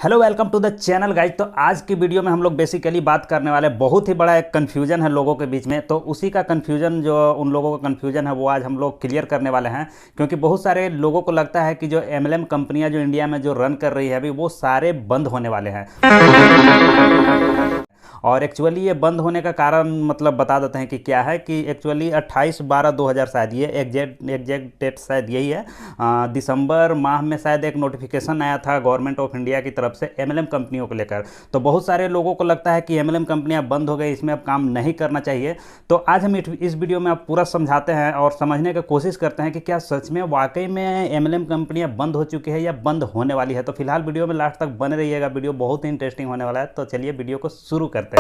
Hello welcome to the channel guys. तो आज की वीडियो में हम लोग बेसिकली बात करने वाले बहुत ही बड़ा एक कन्फ्यूजन है लोगों के बीच में। तो उसी का कन्फ्यूजन जो उन लोगों का कन्फ्यूजन है वो आज हम लोग क्लियर करने वाले हैं, क्योंकि बहुत सारे लोगों को लगता है कि जो एमएलएम कंपनियां जो इंडिया में जो रन कर रही है अभी वो सारे बंद होने वाले हैं। और एक्चुअली ये बंद होने का कारण मतलब बता देते हैं कि क्या है कि एक्चुअली 28/12/2000 शायद ये एग्जैक्ट डेट शायद यही है। दिसंबर माह में शायद एक नोटिफिकेशन आया था गवर्नमेंट ऑफ इंडिया की तरफ से एमएलएम कंपनियों को लेकर। तो बहुत सारे लोगों को लगता है कि एमएलएम कंपनियां बंद हो गई, इसमें अब काम नहीं करना चाहिए। तो आज हम इस वीडियो में आप पूरा समझाते हैं और समझने की कोशिश करते हैं कि क्या सच में वाकई में एमएलएम कंपनियां बंद हो चुकी है या बंद होने वाली है। तो फिलहाल वीडियो में लास्ट तक बने रहिएगा, वीडियो बहुत ही इंटरेस्टिंग होने वाला है। तो चलिए वीडियो को शुरू करते हैं।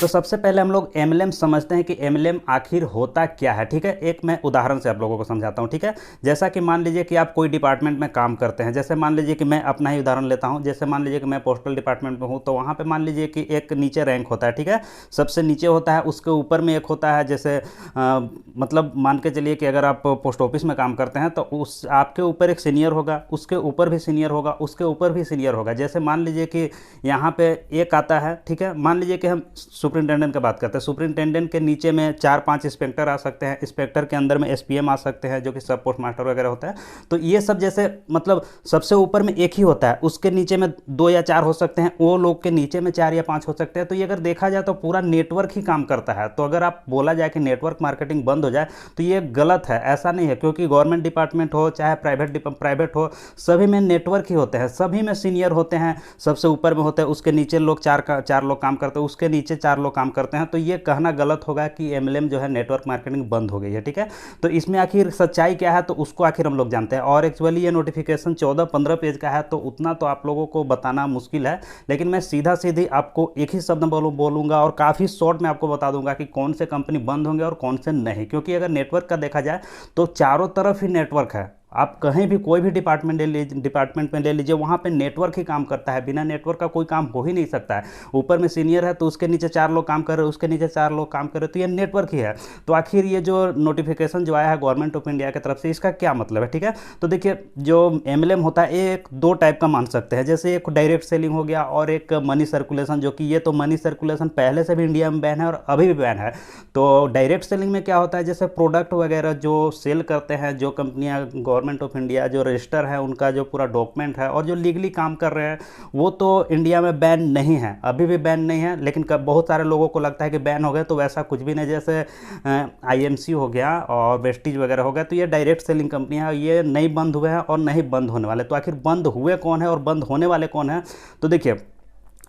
तो सबसे पहले हम लोग एमएलएम समझते हैं कि एमएलएम आखिर होता क्या है। ठीक है, एक मैं उदाहरण से आप लोगों को समझाता हूँ। ठीक है, जैसा कि मान लीजिए कि आप कोई डिपार्टमेंट में काम करते हैं। जैसे मान लीजिए कि मैं अपना ही उदाहरण लेता हूँ। जैसे मान लीजिए कि मैं पोस्टल डिपार्टमेंट में हूँ, तो वहाँ पे मान लीजिए कि एक नीचे रैंक होता है। ठीक है, सबसे नीचे होता है, उसके ऊपर में एक होता है। जैसे मतलब मान के चलिए कि अगर आप पोस्ट ऑफिस में काम करते हैं तो उस आपके ऊपर एक सीनियर होगा, उसके ऊपर भी सीनियर होगा, उसके ऊपर भी सीनियर होगा। जैसे मान लीजिए कि यहाँ पे एक आता है। ठीक है, मान लीजिए कि हम सुपरिंटेंडेंट की बात करते हैं। सुपरिंटेंडेंट के नीचे में 4-5 इंस्पेक्टर आ सकते हैं। इंस्पेक्टर के अंदर में एसपीएम आ सकते हैं, जो कि सब पोस्ट मास्टर वगैरह होता है। तो ये सब जैसे मतलब सबसे ऊपर में एक ही होता है, उसके नीचे में 2 या 4 हो सकते हैं, वो लोग के नीचे में 4 या 5 हो सकते हैं। तो ये अगर देखा जाए तो पूरा नेटवर्क ही काम करता है। तो अगर आप बोला जाए कि नेटवर्क मार्केटिंग बंद हो जाए तो ये गलत है, ऐसा नहीं है। क्योंकि गवर्नमेंट डिपार्टमेंट हो चाहे प्राइवेट हो, सभी में नेटवर्क ही होते हैं, सभी में सीनियर होते हैं। सबसे ऊपर में होते हैं, उसके नीचे लोग 4 लोग काम करते हैं, उसके नीचे 4 लोग काम करते हैं। तो ये कहना गलत होगा कि एमएलएम जो है नेटवर्क मार्केटिंग बंद हो गई है। ठीक है, तो इसमें आखिर सच्चाई क्या है तो उसको आखिर हम लोग जानते हैं। और एक्चुअली ये नोटिफिकेशन 14-15 पेज का है, तो उतना तो आप लोगों को बताना मुश्किल है। लेकिन मैं सीधा सीधी आपको एक ही शब्द बोलूँगा और काफ़ी शॉर्ट में आपको बता दूंगा कि कौन से कंपनी बंद होंगे और कौन से नहीं। क्योंकि अगर नेटवर्क का देखा जाए तो चारों तरफ ही नेटवर्क है। आप कहीं भी कोई भी डिपार्टमेंट में ले लीजिए, वहाँ पे नेटवर्क ही काम करता है। बिना नेटवर्क का कोई काम हो ही नहीं सकता है। ऊपर में सीनियर है तो उसके नीचे 4 लोग काम कर रहे हैं, उसके नीचे 4 लोग काम कर रहे हैं, तो ये नेटवर्क ही है। तो आखिर ये जो नोटिफिकेशन जो आया है गवर्नमेंट ऑफ इंडिया की तरफ से, इसका क्या मतलब है। ठीक है, तो देखिए जो एमएलएम होता है एक 2 टाइप का मान सकते हैं। जैसे एक डायरेक्ट सेलिंग हो गया और एक मनी सर्कुलेशन, जो कि ये तो मनी सर्कुलेशन पहले से भी इंडिया में बैन है और अभी भी बैन है। तो डायरेक्ट सेलिंग में क्या होता है, जैसे प्रोडक्ट वगैरह जो सेल करते हैं जो कंपनियां गवर्नमेंट ऑफ इंडिया जो रजिस्टर है उनका जो पूरा डॉक्यूमेंट है और जो लीगली काम कर रहे हैं, वो तो इंडिया में बैन नहीं है, अभी भी बैन नहीं है। लेकिन बहुत सारे लोगों को लगता है कि बैन हो गए, तो वैसा कुछ भी नहीं। जैसे आईएमसी हो गया और वेस्टीज वगैरह हो गया, तो ये डायरेक्ट सेलिंग कंपनी है, ये नहीं बंद हुए हैं और नहीं बंद होने वाले। तो आखिर बंद हुए कौन है और बंद होने वाले कौन है। तो देखिए,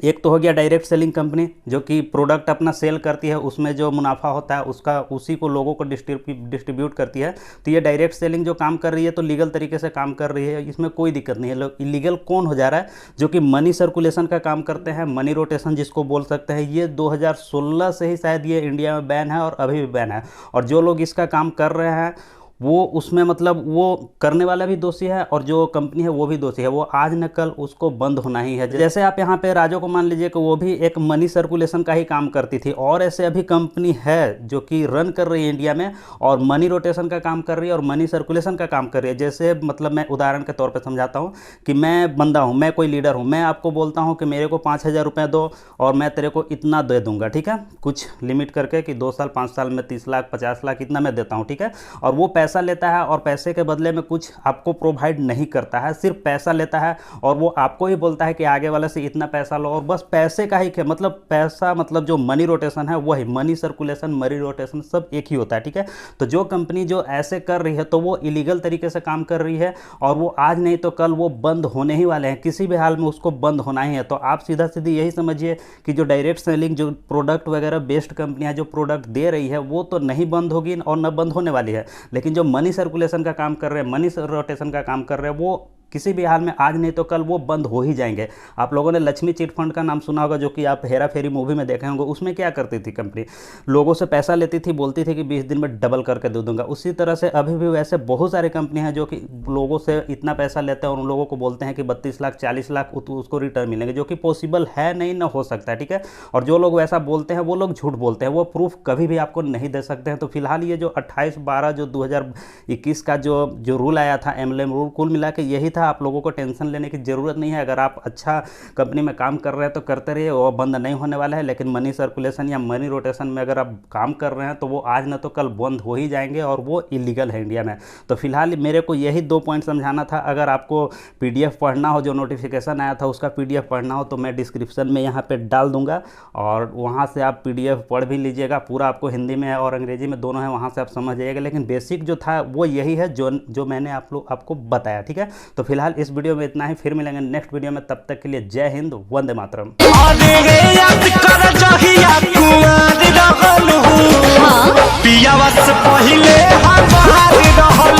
एक तो हो गया डायरेक्ट सेलिंग कंपनी, जो कि प्रोडक्ट अपना सेल करती है, उसमें जो मुनाफा होता है उसका उसी को लोगों को डिस्ट्रीब्यूट करती है। तो ये डायरेक्ट सेलिंग जो काम कर रही है तो लीगल तरीके से काम कर रही है, इसमें कोई दिक्कत नहीं है। लोग इलीगल कौन हो जा रहा है, जो कि मनी सर्कुलेशन का काम करते हैं, मनी रोटेशन जिसको बोल सकते हैं। ये 2016 से ही शायद ये इंडिया में बैन है और अभी भी बैन है। और जो लोग इसका काम कर रहे हैं वो उसमें मतलब वो करने वाला भी दोषी है और जो कंपनी है वो भी दोषी है। वो आज न कल उसको बंद होना ही है। जैसे आप यहाँ पे राजो को मान लीजिए कि वो भी एक मनी सर्कुलेशन का ही काम करती थी, और ऐसे अभी कंपनी है जो कि रन कर रही है इंडिया में और मनी रोटेशन का काम कर रही है और मनी सर्कुलेशन का काम कर रही है। जैसे मतलब मैं उदाहरण के तौर पर समझाता हूँ कि मैं बंदा हूँ, मैं कोई लीडर हूँ, मैं आपको बोलता हूँ कि मेरे को 5,000 रुपये दो और मैं तेरे को इतना दे दूंगा। ठीक है, कुछ लिमिट करके कि 2 साल 5 साल में 30 लाख 50 लाख इतना मैं देता हूँ। ठीक है, और वो पैसा लेता है और पैसे के बदले में कुछ आपको प्रोवाइड नहीं करता है, सिर्फ पैसा लेता है और वो आपको ही बोलता है कि आगे वाले से इतना पैसा लो, और बस पैसे का ही मतलब पैसा मतलब जो मनी रोटेशन है वही मनी सर्कुलेशन मनी रोटेशन सब एक ही होता है। ठीक है, तो जो कंपनी जो ऐसे कर रही है तो वो इलीगल तरीके से काम कर रही है और वो आज नहीं तो कल वो बंद होने ही वाले हैं, किसी भी हाल में उसको बंद होना ही है। तो आप सीधा सीधी यही समझिए कि जो डायरेक्ट सेलिंग जो प्रोडक्ट वगैरह बेस्ड कंपनियां जो प्रोडक्ट दे रही है वो तो नहीं बंद होगी और न बंद होने वाली है। लेकिन जो मनी सर्कुलेशन का काम कर रहे हैं, मनी रोटेशन का काम कर रहे हैं, वो किसी भी हाल में आज नहीं तो कल वो बंद हो ही जाएंगे। आप लोगों ने लक्ष्मी चिट फंड का नाम सुना होगा, जो कि आप हेरा फेरी मूवी में देखे होंगे। उसमें क्या करती थी कंपनी, लोगों से पैसा लेती थी, बोलती थी कि 20 दिन में डबल करके दे दूंगा। उसी तरह से अभी भी वैसे बहुत सारी कंपनी हैं जो कि लोगों से इतना पैसा लेते हैं और उन लोगों को बोलते हैं कि 32 लाख 40 लाख उसको रिटर्न मिलेंगे, जो कि पॉसिबल है नहीं, ना हो सकता है, ठीक है। और जो लोग वैसा बोलते हैं वो लोग झूठ बोलते हैं, वो प्रूफ कभी भी आपको नहीं दे सकते हैं। तो फिलहाल ये जो 28/12 जो 2021 का जो रूल आया था, एमएलएम रूल, कुल मिला के यही था। आप लोगों को टेंशन लेने की ज़रूरत नहीं है। अगर आप अच्छा कंपनी में काम कर रहे हैं तो करते रहिए, वो बंद नहीं होने वाला है। लेकिन मनी सर्कुलेशन या मनी रोटेशन में अगर आप काम कर रहे हैं तो वो आज ना तो कल बंद हो ही जाएंगे, और वो इलीगल है इंडिया में। तो फिलहाल मेरे को यही 2 पॉइंट समझाना था। अगर आपको पीडीएफ पढ़ना हो, जो नोटिफिकेशन आया था उसका पीडीएफ पढ़ना हो, तो मैं डिस्क्रिप्शन में यहाँ पे डाल दूंगा, और वहाँ से आप पीडीएफ पढ़ भी लीजिएगा। पूरा आपको हिंदी में और अंग्रेजी में दोनों है, वहाँ से आप समझ जाइएगा। लेकिन बेसिक जो था वो यही है जो मैंने आपको बताया, ठीक है। तो फिलहाल इस वीडियो में इतना ही, फिर मिलेंगे नेक्स्ट वीडियो में। तब तक के लिए जय हिंद, वंदे मातरम। पियावा से पहिले हम बाहर रहल।